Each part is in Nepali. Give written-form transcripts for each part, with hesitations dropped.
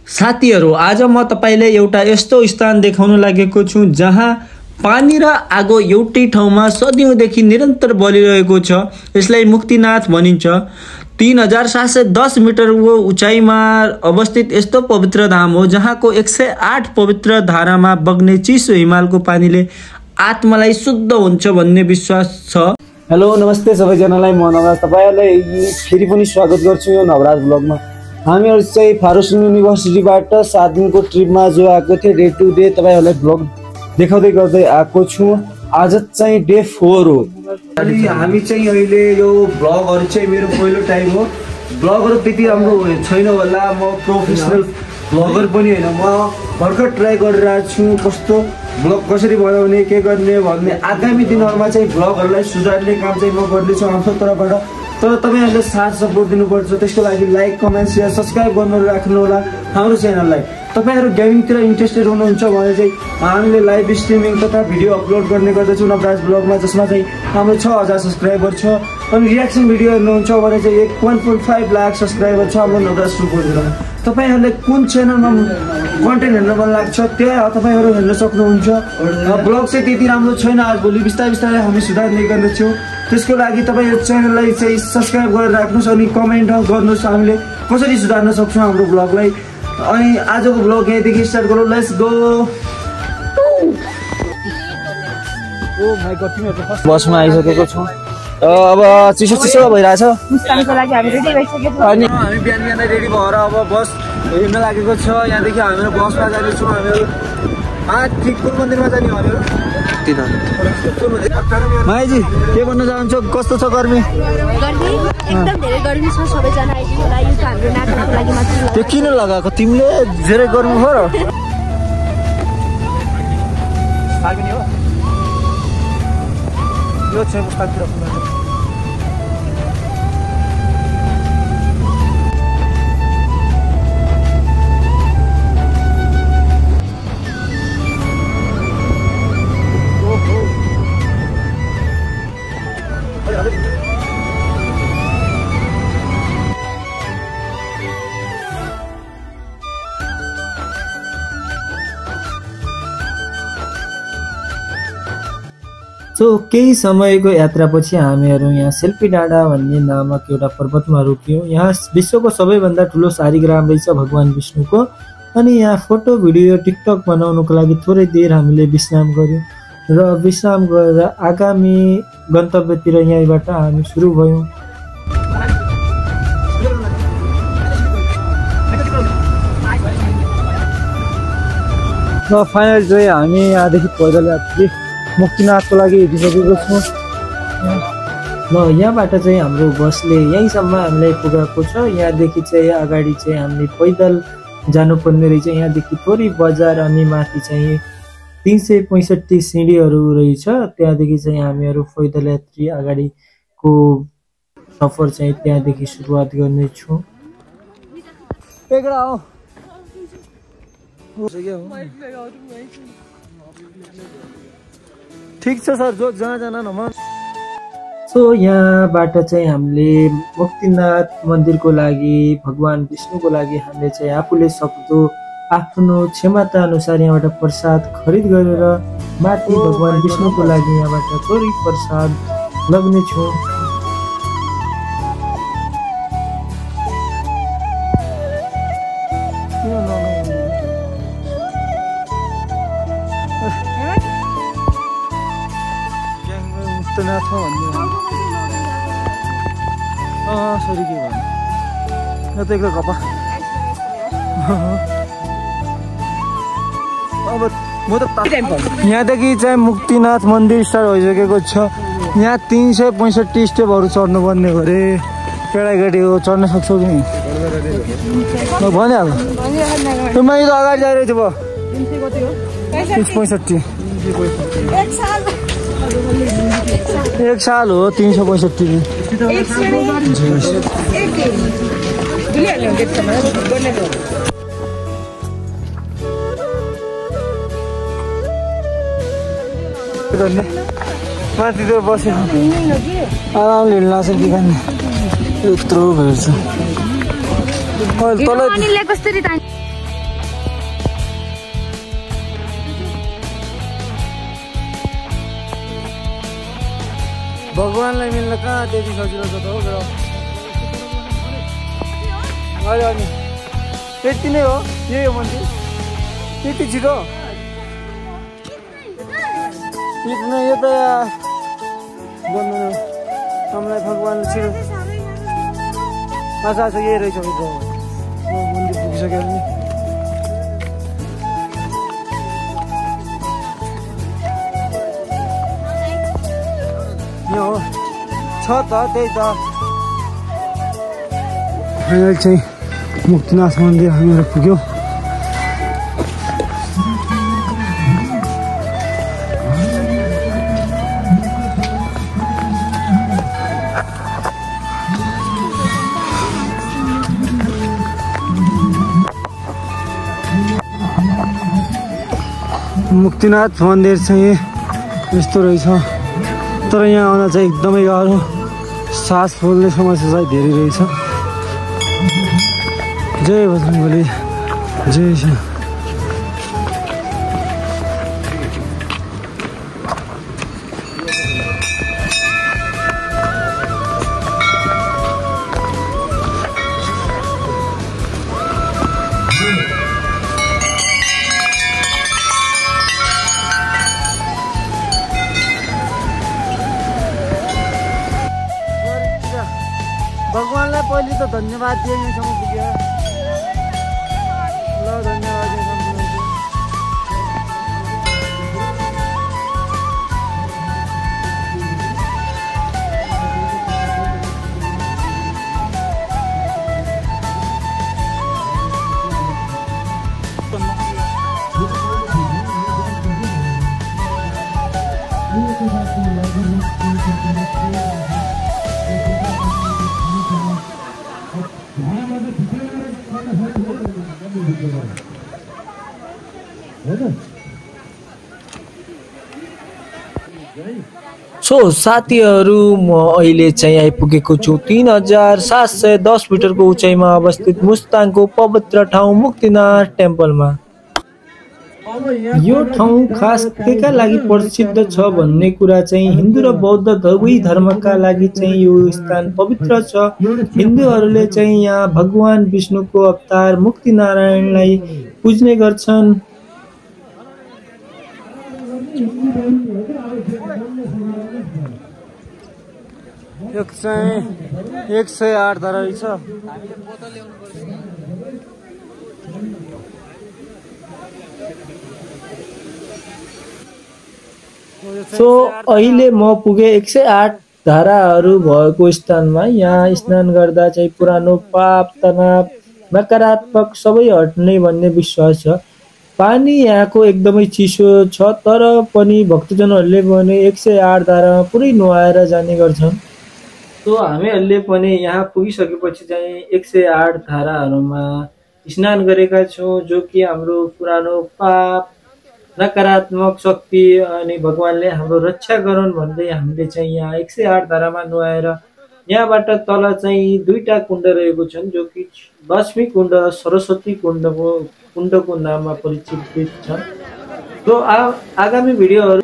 साथीहरु आज म तपाईलाई एउटा यस्तो स्थान देखाउन लागेको छु जहाँ पानी र आगो एउटै ठाउँमा सदियौंदेखि निरन्तर बलिरहेको छ। यसलाई मुक्तिनाथ भनिन्छ। 3710 मिटरको उचाइमा अवस्थित यस्तो पवित्र धाम हो जहाँको 108 पवित्र धारामा बग्ने चिसो हिमालको पानीले आत्मालाई शुद्ध हुन्छ भन्ने विश्वास छ। हेलो नमस्ते सबैजनालाई, म नवराज तपाईहरुलाई फेरि पनि स्वागत गर्छु यो नवराज ब्लगमा। हामीहरु चाहिँ फारस युनिभर्सिटीबाट 7 दिनको ट्रिपमा जो आएको थिए, डे टु डे तपाईहरुलाई ब्लग देखाउँदै गर्दै आएको छु। आज चाहिँ डे 4 हो। अनि हामी चाहिँ अहिले यो ब्लगहरु चाहिँ मेरो पहिलो टाइम हो। ब्लगहरु त्यति राम्रो छैन होला, म प्रोफेसनल ब्लगर पनि हैन। म भर्खर ट्राई गरिरहेको छु कस्तो ब्लग कसरी बनाउने, के गर्ने भन्ने। आगामी दिनहरुमा चाहिँ ब्लगहरुलाई सुधार्ने काम चाहिँ म गर्दैछु आफ्नो तर्फबाट। तर तपाईहरुले साथ सपोर्ट दिनुपर्छ। त्यसको लागि लाइक, कमेन्ट, शेयर, सब्स्क्राइब गर्नु राख्नु होला हाम्रो च्यानललाई। तपाईहरु गेमिङतिर इन्ट्रेस्टेड हुनुहुन्छ भने चाहिँ हामीले लाइभ स्ट्रिमिङ तथा भिडियो अपलोड गर्ने गर्दछौँ नवराज ब्लगमा, जसमा चाहिँ हाम्रो 6000 सब्स्क्राइबर छ। अनि रियाक्सन भिडियो हेर्नुहुन्छ भने चाहिँ 1.5 लाख सब्स्क्राइबर छ हाम्रो नवराज 2.0। तपाईहरुले कुन च्यानलमा कन्टेन्ट हेर्न मन लाग्छ त्यहाँ तपाईहरु हेर्न सक्नुहुन्छ। ब्लग चाहिँ त्यति राम्रो छैन, आज भोलि बिस्तारै बिस्तारै हामी सुधार्ने गर्नेछौँ। त्यसको लागि तपाईहरु च्यानललाई चाहिँ सब्स्क्राइब गरेर राख्नुस् अनि कमेन्ट गर्नुस् हामीले कसरी सुधार्न सक्छौँ हाम्रो ब्लगलाई। अनि आजको ब्लग यहाँदेखि स्टार्ट गरौँ। Let's go. बसमा आइसकेको छौँ। अब चिसो चिसो भइरहेछ। मुस्कानको लागि हामी रेडी भइसकेको छौँ। अनि हामी बिहान बिहान रेडी भएर अब बस हिँड्न लागेको छ। यहाँदेखि हामीहरू बसमा जानेछौँ। हामीहरू माथि कुल मन्दिरमा जाने हामीहरू। माइजी के भन्न चाहन्छ, कस्तो छ गर्मी? गर्मी एकदम धेरै गर्मी छ। सबैजना आइदिनु होला। यो त हाम्रो नाटकको लागि मात्र। त्यो किन लगाएको तिमीले? धेरै गर्मी भयो र। यो चाहिँ पुस्तकतिर केही समयको यात्रापछि हामीहरू यहाँ सेल्फी डाँडा भन्ने नामक एउटा पर्वतमा रोकियौँ। यहाँ विश्वको सबैभन्दा ठुलो शालिग्राम रहेछ भगवान विष्णुको। अनि यहाँ फोटो भिडियो टिकटक बनाउनुको लागि थोरै देर हामीले विश्राम गर्यौँ र विश्राम गरेर आगामी गन्तव्यतिर यहीँबाट हामी सुरु भयौँ। र फाइनल चाहिँ हामी यहाँदेखि पैदल यात्रा मुक्तिनाथको लागि हिँडिसकेको छौँ। र यहाँबाट चाहिँ हाम्रो बसले यहीँसम्म हामीलाई पुगाएको छ। यहाँदेखि चाहिँ अगाडि चाहिँ हामीले पैदल जानुपर्ने रहेछ। यहाँदेखि थोरै बजार अनि माथि चाहिँ 365 सिँढीहरू रहेछ। त्यहाँदेखि चाहिँ हामीहरू पैदल यात्री अगाडिको सफर चाहिँ त्यहाँदेखि सुरुवात गर्नेछौँ। ठिक छ सर, जो जाना न। सो यहाँबाट चाहिँ हामीले मुक्तिनाथ मन्दिरको लागि भगवान विष्णुको लागि हामीले चाहिँ आफूले सक्दो आफ्नो क्षमता अनुसार यहाँबाट प्रसाद खरिद गरेर माथि भगवान विष्णुको लागि यहाँबाट थोरै प्रसाद लग्नेछौँ। सरी के भन्नु, यो त एकदम गप्पा। अब म त यहाँदेखि चाहिँ मुक्तिनाथ मन्दिर स्टार्ट भइसकेको छ। यहाँ 365 स्टेपहरू चढ्नुपर्ने अरे। केटाकेटी हो, चढ्न सक्छौ कि भनिहाल। मैले त अगाडि जाइरहेको थियो। 365 एक साल हो। 365 माथि त बस्यो आरामले हिँड्न लाग्छ कि खाने यत्रो भेट्छ। भगवानलाई मिल्न कहाँ त्यति सजिलो छ त हो र अनि त्यति नै हो यही हो मन्दिर त्यति छिटो इतना यो त गर्नु हामीलाई भगवानले छिटो आशा छ यही रहेछ मन्दिर पुगिसक्यो भने यो हो छ त त्यही त अहिले चाहिँ मुक्तिनाथ मन्दिर हामीहरू पुग्यो मुक्तिनाथ मन्दिर चाहिँ यस्तो रहेछ तर यहाँ आउन चाहिँ एकदमै गाह्रो सास फुल्ने समस्या चाहिँ धेरै रहेछ जय बजरङ्गबली जय श्री भगवानलाई पहिले त धन्यवाद दिए यहीँसम्म पुग्यो ल धन्यवाद सो साथीहरू म अहिले चाहिँ आइपुगेको छु 3710 मिटरको उचाइमा अवस्थित मुस्ताङको पवित्र ठाउँ मुक्तिनाथ टेम्पलमा। यो ठाउँ खास केका लागि प्रसिद्ध छ भन्ने कुरा चाहिँ हिन्दू र बौद्ध दुवै धर्मका लागि चाहिँ यो स्थान पवित्र छ। हिन्दूहरूले चाहिँ यहाँ भगवान विष्णुको अवतार मुक्तिनारायणलाई पूज्ने गर्छन्। एक चाहिँ 108 धारा रहेछ। सो अहिले म पुगे 108 धाराहरू भएको स्थानमा। यहाँ स्नान गर्दा चाहिँ पुरानो पाप तनाव नकारात्मक सबै हट्ने भन्ने विश्वास छ। पानी यहाँको एकदमै चिसो छ, तर पनि भक्तजनहरूले भने 108 धारामा पुरै नुहाएर जाने गर्छन्। सो हामीहरूले पनि यहाँ पुगिसकेपछि चाहिँ 108 धाराहरूमा स्नान गरेका छौँ, जो कि हाम्रो पुरानो पाप नकारात्मक शक्ति अनि भगवानले हाम्रो रक्षा गरून् भन्दै हामीले चाहिँ यहाँ 108 धारामा नुहाएर यहाँबाट तल चाहिँ दुईटा कुण्ड रहेको छन्, जो कि लक्ष्मी कुण्ड सरस्वती कुण्डको नाममा परिचित छन्। तो आगामी भिडियोहरू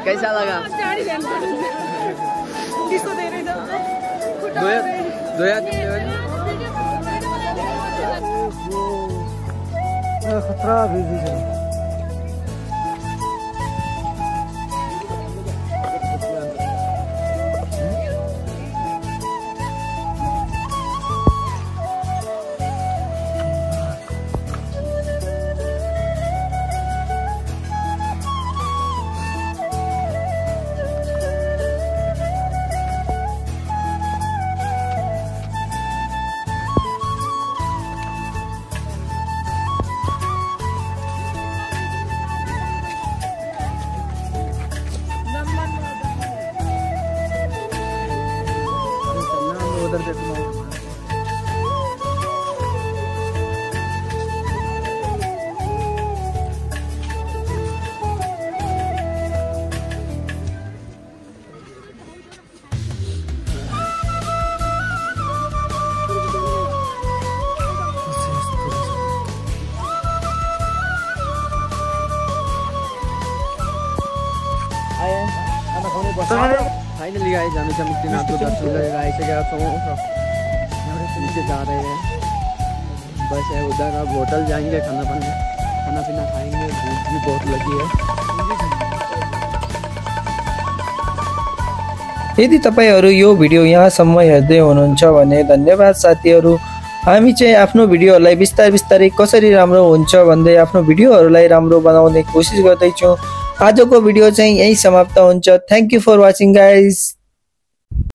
कैसा लगा? खतरा भेजी छ उधर देखना फाइनली गाइस हामी चाहिँ मुक्तिनाथको दर्शन गरेर आइसकेका छौँ नीचे जा रहे हैं बस है उधर अब होटल जाएंगे खाना पीना खाएंगे भूख भी बहुत लगी है यदि तपाईहरु यो भिडियो यहाँसम्म हेर्दै हुनुहुन्छ भने धन्यवाद साथीहरु हामी चाहिँ आफ्नो भिडियोहरुलाई बिस्तारै कसरी राम्रो हुन्छ भन्दै आफ्नो भिडियोहरुलाई राम्रो बनाउने कोसिस गर्दै छौं आजको भिडियो चाहिँ यही समाप्त हुन्छ thank you for watching guys